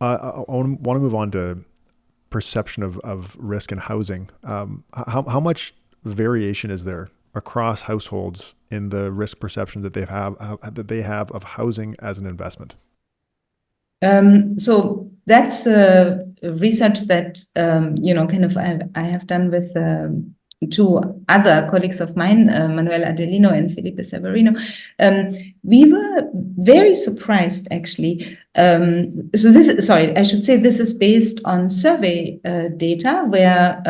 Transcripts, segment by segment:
I want to move on to perception of risk in housing. How much variation is there across households in the risk perception that they have of housing as an investment? So that's research that I have done with two other colleagues of mine, Manuel Adelino and Felipe Severino. We were very surprised, actually. I should say this is based on survey data where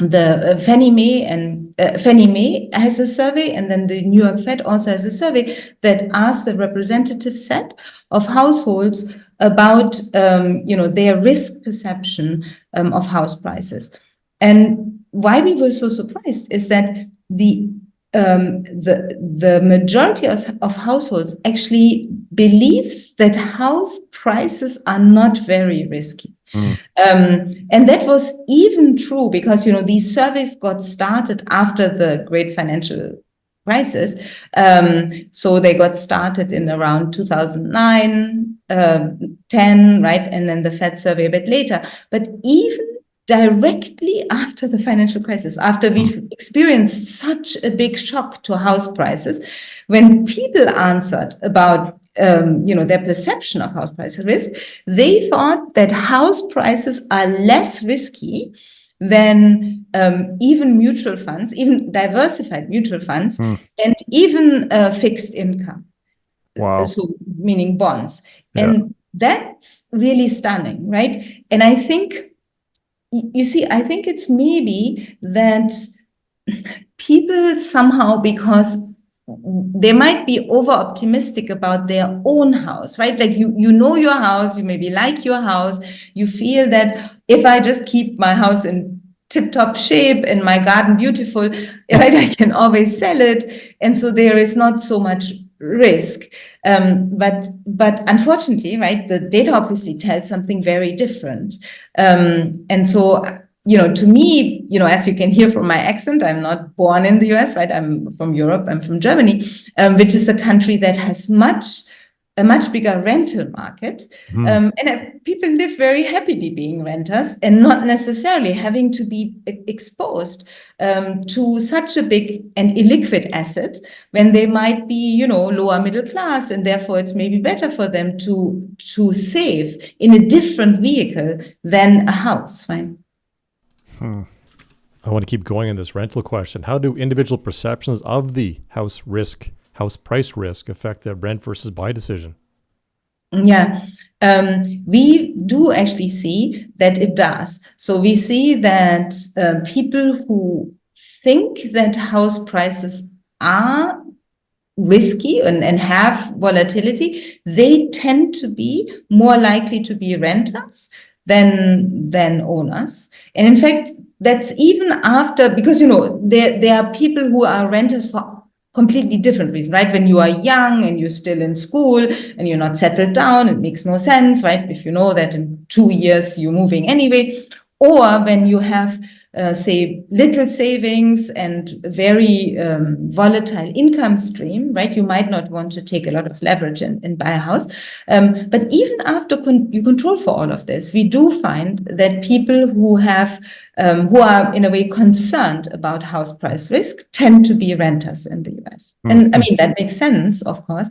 the Fannie Mae has a survey, and then the New York Fed also has a survey that asks a representative set of households about their risk perception of house prices. And why we were so surprised is that the majority of households actually believes that house prices are not very risky. And that was even true because, these surveys got started after the great financial crisis. So they got started in around 2009, 10, right? And then the Fed survey a bit later. But even directly after the financial crisis, after we've experienced such a big shock to house prices, when people answered about their perception of house price risk, they thought that house prices are less risky than even mutual funds, even diversified mutual funds, and even fixed income. Wow. So meaning bonds. Yeah. And that's really stunning, right? And I think, I think it's maybe that people somehow, because they might be over optimistic about their own house, right? Like you know your house, you maybe like your house, you feel that if I just keep my house in tip-top shape and my garden beautiful, right, I can always sell it. And so there is not so much risk. But unfortunately, right, the data obviously tells something very different. And so, to me, as you can hear from my accent, I'm not born in the US, right? I'm from Europe, I'm from Germany, which is a country that has a much bigger rental market. And people live very happily being renters and not necessarily having to be exposed to such a big and illiquid asset when they might be, lower middle class, and therefore it's maybe better for them to save in a different vehicle than a house, right? I want to keep going on this rental question. How do individual perceptions of the house price risk affect the rent versus buy decision? Yeah, we do actually see that it does. So we see that people who think that house prices are risky and have volatility, they tend to be more likely to be renters than owners. And in fact, that's even after, because, there are people who are renters for completely different reason, right? When you are young and you're still in school and you're not settled down, it makes no sense, right? If you know that in 2 years you're moving anyway, or when you have, say, little savings and very volatile income stream, right? You might not want to take a lot of leverage and buy a house. But even after you control for all of this, we do find that people who are in a way concerned about house price risk tend to be renters in the US. And I mean, that makes sense, of course.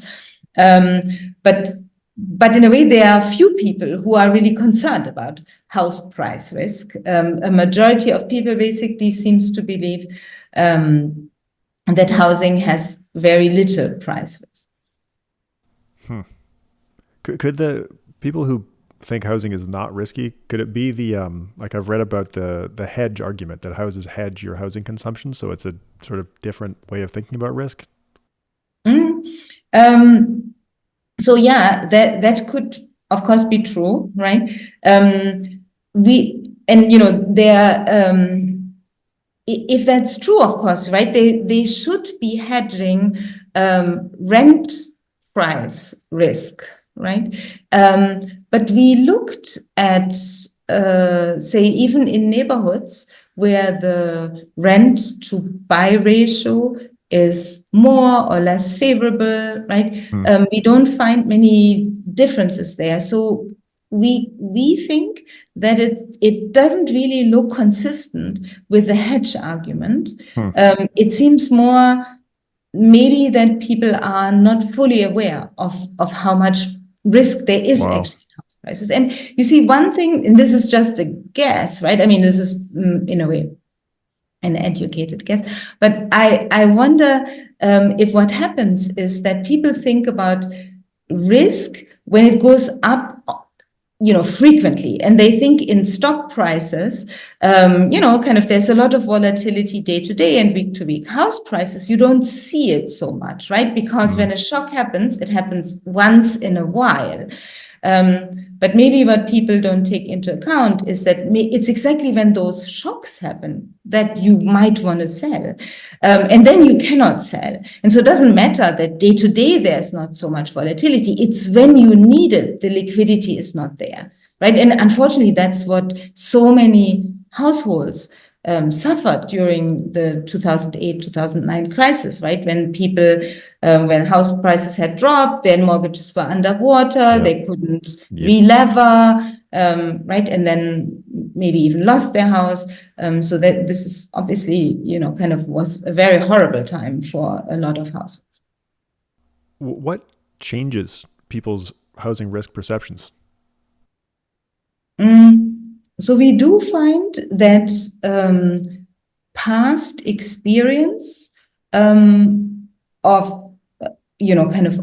But in a way, there are few people who are really concerned about house price risk. A majority of people basically seems to believe that housing has very little price risk. Could the people who think housing is not risky, could it be the like I've read about the hedge argument that houses hedge your housing consumption, so it's a sort of different way of thinking about risk? So yeah, that could of course be true, right? If that's true, of course, right? They should be hedging rent price risk, right? But we looked at, say, even in neighborhoods where the rent to buy ratio is more or less favorable, right? We don't find many differences there. So we think that it doesn't really look consistent with the hedge argument. It seems more maybe that people are not fully aware of how much risk there is Wow. actually in house prices. And you see, one thing, and this is just a guess, right? I mean, this is in a way an educated guess, but I wonder if what happens is that people think about risk when it goes up, frequently, and they think in stock prices, kind of there's a lot of volatility day to day and week to week. House prices, you don't see it so much, right? Because when a shock happens, it happens once in a while. But maybe what people don't take into account is that it's exactly when those shocks happen that you might want to sell. And then you cannot sell. And so it doesn't matter that day to day there's not so much volatility. It's when you need it, the liquidity is not there, right? And unfortunately, that's what so many households suffered during the 2008-2009 crisis, right? When people, when house prices had dropped, their mortgages were underwater, they couldn't re-lever, right? And then maybe even lost their house. So that this is obviously, kind of was a very horrible time for a lot of households. What changes people's housing risk perceptions? So we do find that past experience of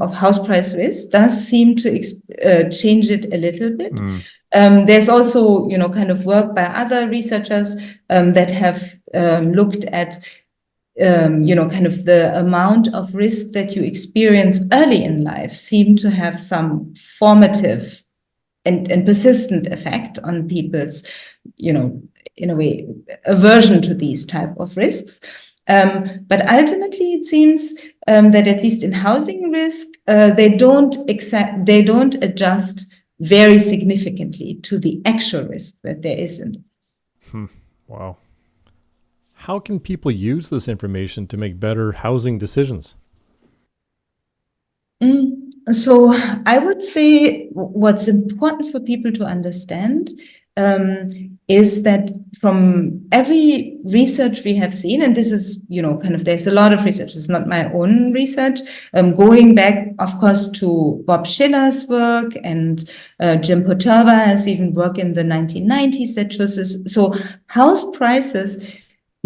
of house price risk does seem to change it a little bit. There's also kind of work by other researchers that have looked at kind of the amount of risk that you experience early in life seem to have some formative and persistent effect on people's, in a way, aversion to these type of risks. But ultimately, it seems that at least in housing risk, they don't adjust very significantly to the actual risk that there is in this. Wow. How can people use this information to make better housing decisions? So I would say what's important for people to understand is that from every research we have seen, and this is, kind of, there's a lot of research, it's not my own research, going back, of course, to Bob Schiller's work, and Jim Poterba has even work in the 1990s that shows this. So house prices,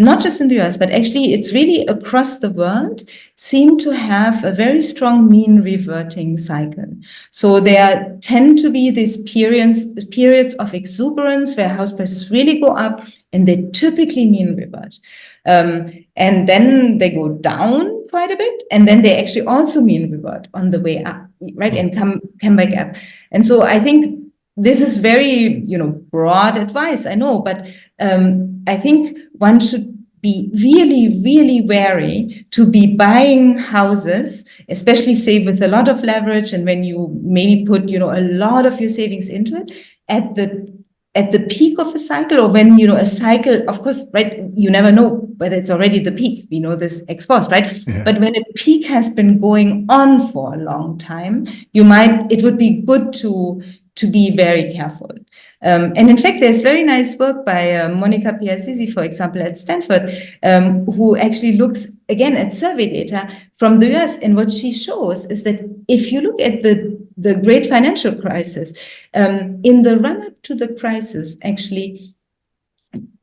not just in the US, but actually it's really across the world, seem to have a very strong mean reverting cycle. So there tend to be these periods of exuberance where house prices really go up, and they typically mean revert. And then they go down quite a bit, and then they actually also mean revert on the way up, right? And come back up. And so I think this is very, broad advice, I know, but I think one should be really, really wary to be buying houses, especially say with a lot of leverage, and when you maybe put, a lot of your savings into it at the peak of a cycle, or when, a cycle, of course, right, you never know whether it's already the peak. We know this ex post, right? Yeah. But when a peak has been going on for a long time, it would be good to be very careful. And in fact, there's very nice work by Monica Piazzesi, for example, at Stanford, who actually looks again at survey data from the US. And what she shows is that if you look at the great financial crisis, in the run-up to the crisis, actually,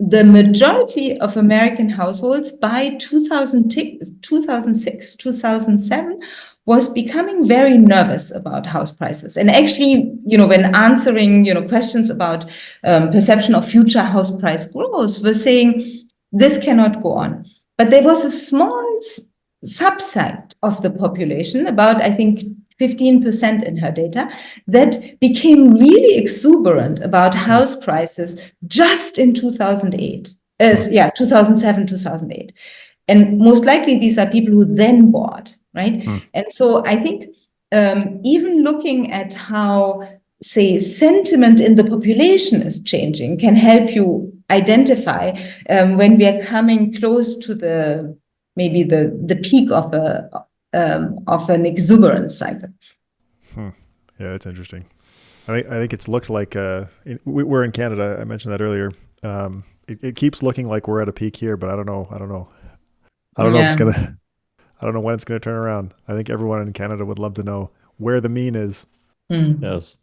the majority of American households by 2006, 2007, was becoming very nervous about house prices. And actually, when answering, questions about perception of future house price growth, were saying this cannot go on. But there was a small subset of the population, about, I think, 15% in her data, that became really exuberant about house prices just in 2008. 2007, 2008. And most likely these are people who then bought, right? And so I think even looking at how, say, sentiment in the population is changing can help you identify when we are coming close to maybe the peak of an exuberance cycle. Yeah, that's interesting. I think it's looked like we're in Canada. I mentioned that earlier. It keeps looking like we're at a peak here, but I don't know. I don't know if it's Yeah. gonna. I don't know when it's gonna turn around. I think everyone in Canada would love to know where the mean is. Mm. Yes.